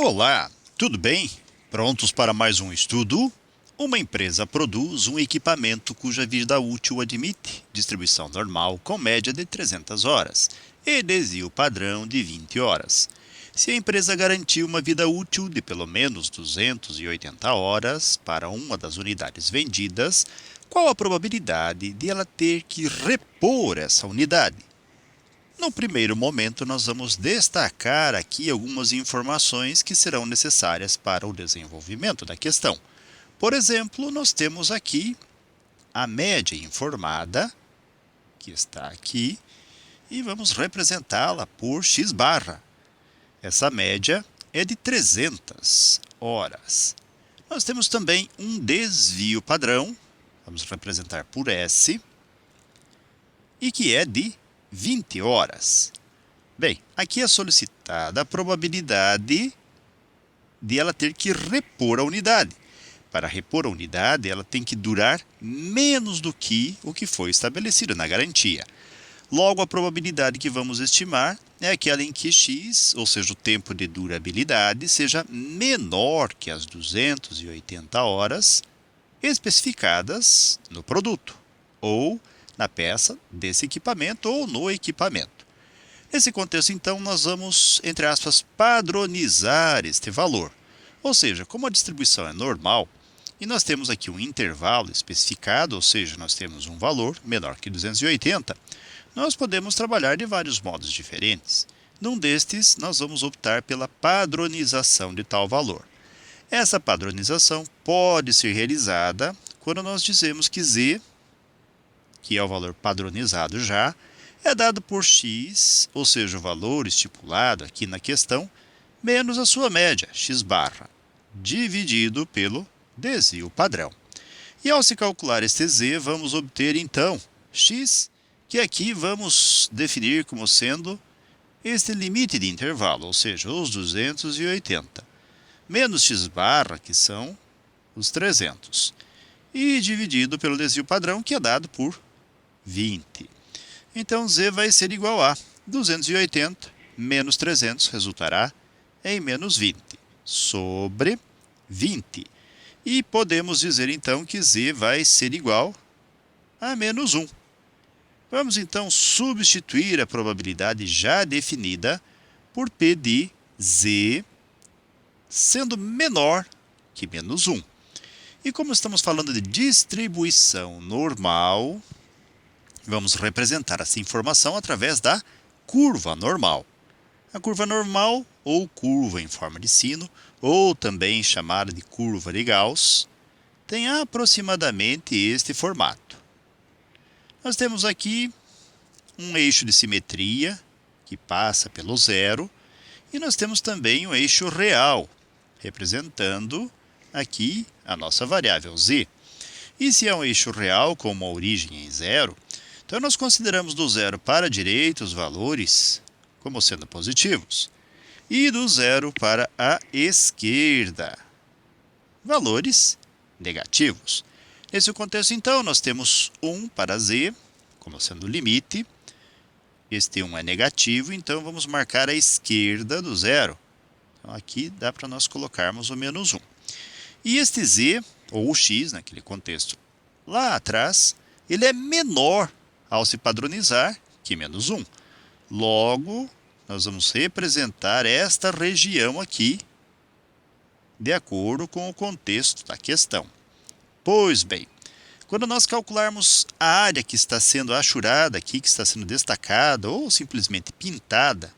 Olá, tudo bem? Prontos para mais um estudo? Uma empresa produz um equipamento cuja vida útil admite distribuição normal com média de 300 horas e desvio padrão de 20 horas. Se a empresa garantir uma vida útil de pelo menos 280 horas para uma das unidades vendidas, qual a probabilidade de ela ter que repor essa unidade? No primeiro momento, nós vamos destacar aqui algumas informações que serão necessárias para o desenvolvimento da questão. Por exemplo, nós temos aqui a média informada, que está aqui, e vamos representá-la por x barra. Essa média é de 300 horas. Nós temos também um desvio padrão, vamos representar por S, e que é de 20 horas. Bem, aqui é solicitada a probabilidade de ela ter que repor a unidade. Para repor a unidade, ela tem que durar menos do que o que foi estabelecido na garantia. Logo, a probabilidade que vamos estimar é aquela em que x, ou seja, o tempo de durabilidade, seja menor que as 280 horas especificadas no produto, ou na peça desse equipamento ou no equipamento. Nesse contexto, então, nós vamos, entre aspas, padronizar este valor. Ou seja, como a distribuição é normal, e nós temos aqui um intervalo especificado, ou seja, nós temos um valor menor que 280, nós podemos trabalhar de vários modos diferentes. Num destes, nós vamos optar pela padronização de tal valor. Essa padronização pode ser realizada quando nós dizemos que z, que é o valor padronizado já, é dado por x, ou seja, o valor estipulado aqui na questão, menos a sua média, x barra, dividido pelo desvio padrão. E ao se calcular este z, vamos obter então x, que aqui vamos definir como sendo este limite de intervalo, ou seja, os 280, menos x barra, que são os 300, e dividido pelo desvio padrão, que é dado por 20. Então, z vai ser igual a 280 menos 300, resultará em menos 20, sobre 20. E podemos dizer, então, que z vai ser igual a menos 1. Vamos, então, substituir a probabilidade já definida por P de z sendo menor que menos 1. E como estamos falando de distribuição normal, vamos representar essa informação através da curva normal. A curva normal, ou curva em forma de sino, ou também chamada de curva de Gauss, tem aproximadamente este formato. Nós temos aqui um eixo de simetria, que passa pelo zero, e nós temos também um eixo real, representando aqui a nossa variável z. E se é um eixo real com uma origem em zero, então nós consideramos do zero para a direita os valores como sendo positivos, e do zero para a esquerda, valores negativos. Nesse contexto, então, nós temos 1 para z, como sendo o limite. Este 1 é negativo, então vamos marcar a esquerda do zero. Então, aqui dá para nós colocarmos o menos 1. E este z, ou o x, naquele contexto lá atrás, ele é menor ao se padronizar que menos 1. Logo, nós vamos representar esta região aqui de acordo com o contexto da questão. Pois bem, quando nós calcularmos a área que está sendo achurada aqui, que está sendo destacada ou simplesmente pintada,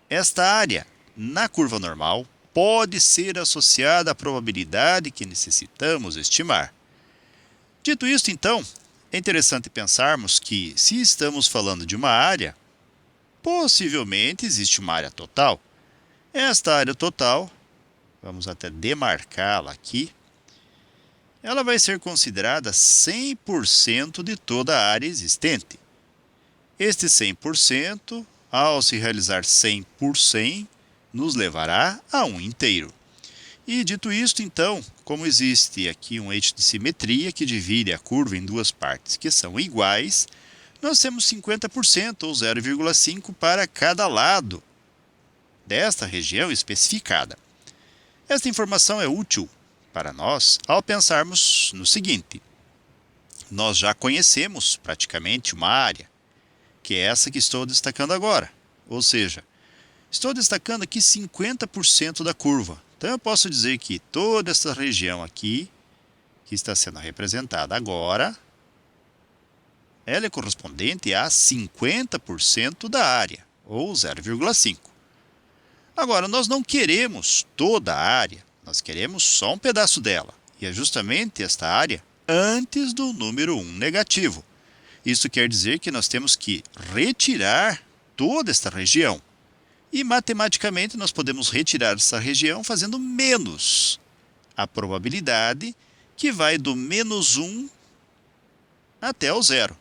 esta área na curva normal pode ser associada à probabilidade que necessitamos estimar. Dito isto, então, é interessante pensarmos que, se estamos falando de uma área, possivelmente existe uma área total. Esta área total, vamos até demarcá-la aqui, ela vai ser considerada 100% de toda a área existente. Este 100%, ao se realizar 100 por 100, nos levará a um inteiro. E dito isto, então, como existe aqui um eixo de simetria que divide a curva em duas partes que são iguais, nós temos 50% ou 0,5 para cada lado desta região especificada. Esta informação é útil para nós ao pensarmos no seguinte: nós já conhecemos praticamente uma área, que é essa que estou destacando agora. Ou seja, estou destacando aqui 50% da curva. Então eu posso dizer que toda essa região aqui, que está sendo representada agora, ela é correspondente a 50% da área, ou 0,5. Agora, nós não queremos toda a área, nós queremos só um pedaço dela. E é justamente esta área antes do número 1 negativo. Isso quer dizer que nós temos que retirar toda esta região. E matematicamente nós podemos retirar essa região fazendo menos a probabilidade que vai do menos 1 até o zero.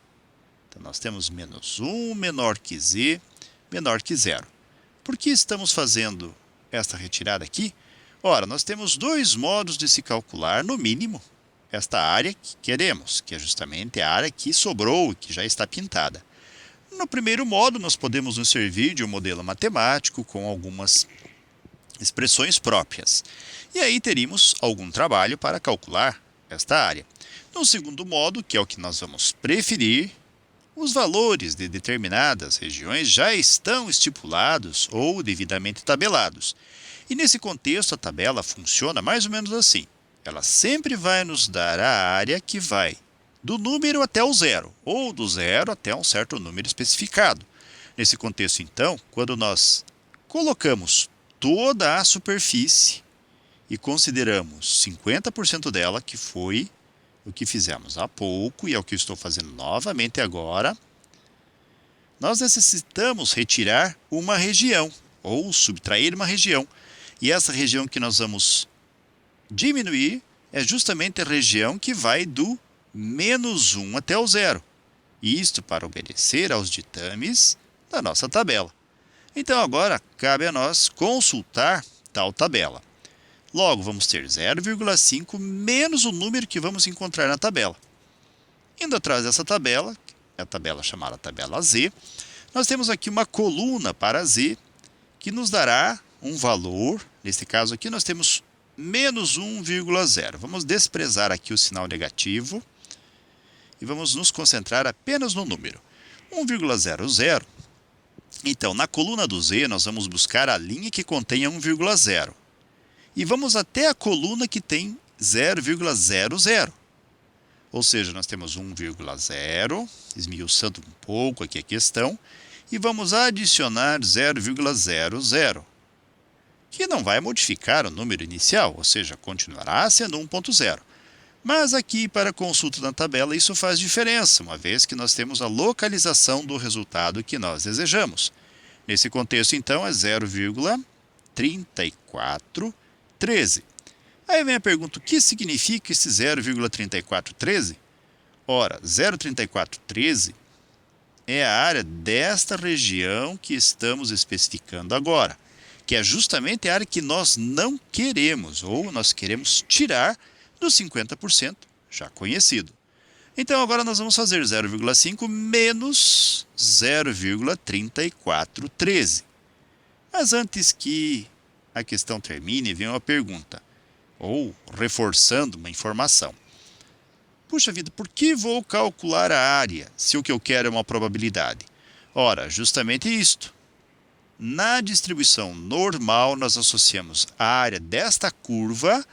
Então nós temos menos 1 menor que z menor que zero. Por que estamos fazendo esta retirada aqui? Ora, nós temos dois modos de se calcular, no mínimo, esta área que queremos, que é justamente a área que sobrou e que já está pintada. No primeiro modo, nós podemos nos servir de um modelo matemático com algumas expressões próprias. E aí teríamos algum trabalho para calcular esta área. No segundo modo, que é o que nós vamos preferir, os valores de determinadas regiões já estão estipulados ou devidamente tabelados. E nesse contexto, a tabela funciona mais ou menos assim. Ela sempre vai nos dar a área que vai do número até o zero, ou do zero até um certo número especificado. Nesse contexto, então, quando nós colocamos toda a superfície e consideramos 50% dela, que foi o que fizemos há pouco e é o que eu estou fazendo novamente agora, nós necessitamos retirar uma região, ou subtrair uma região. E essa região que nós vamos diminuir é justamente a região que vai do menos 1 até o zero. Isto para obedecer aos ditames da nossa tabela. Então agora cabe a nós consultar tal tabela. Logo, vamos ter 0,5 menos o número que vamos encontrar na tabela. Indo atrás dessa tabela, a tabela chamada tabela Z, nós temos aqui uma coluna para Z, que nos dará um valor. Neste caso aqui nós temos menos 1,0. Vamos desprezar aqui o sinal negativo e vamos nos concentrar apenas no número 1,00. Então, na coluna do Z, nós vamos buscar a linha que contenha 1,0. E vamos até a coluna que tem 0,00. Ou seja, nós temos 1,0, esmiuçando um pouco aqui a questão, e vamos adicionar 0,00, que não vai modificar o número inicial, ou seja, continuará sendo 1,0. Mas aqui, para consulta na tabela, isso faz diferença, uma vez que nós temos a localização do resultado que nós desejamos. Nesse contexto, então, é 0,3413. Aí vem a pergunta: o que significa esse 0,3413? Ora, 0,3413 é a área desta região que estamos especificando agora, que é justamente a área que nós não queremos, ou nós queremos tirar dos 50% já conhecido. Então agora nós vamos fazer 0,5 menos 0,3413. Mas antes que a questão termine, vem uma pergunta, ou reforçando uma informação. Puxa vida, por que vou calcular a área se o que eu quero é uma probabilidade? Ora, justamente isto. Na distribuição normal, nós associamos a área desta curva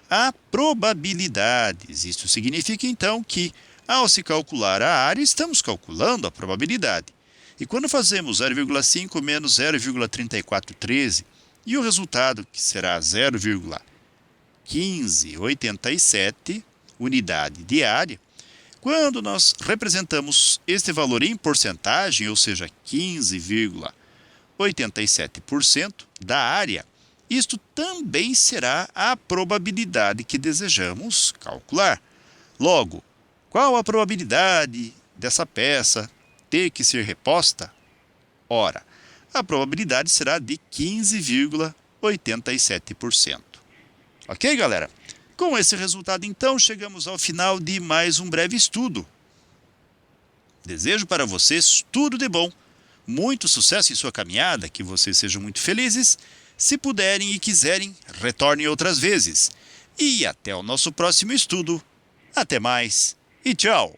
a probabilidades. Isso significa, então, que, ao se calcular a área, estamos calculando a probabilidade. E quando fazemos 0,5 menos 0,3413, e o resultado, que será 0,1587 unidade de área, quando nós representamos este valor em porcentagem, ou seja, 15,87% da área, isto também será a probabilidade que desejamos calcular. Logo, qual a probabilidade dessa peça ter que ser reposta? Ora, a probabilidade será de 15,87%. Ok, galera? Com esse resultado, então, chegamos ao final de mais um breve estudo. Desejo para vocês tudo de bom, muito sucesso em sua caminhada, que vocês sejam muito felizes. Se puderem e quiserem, retornem outras vezes. E até o nosso próximo estudo. Até mais e tchau!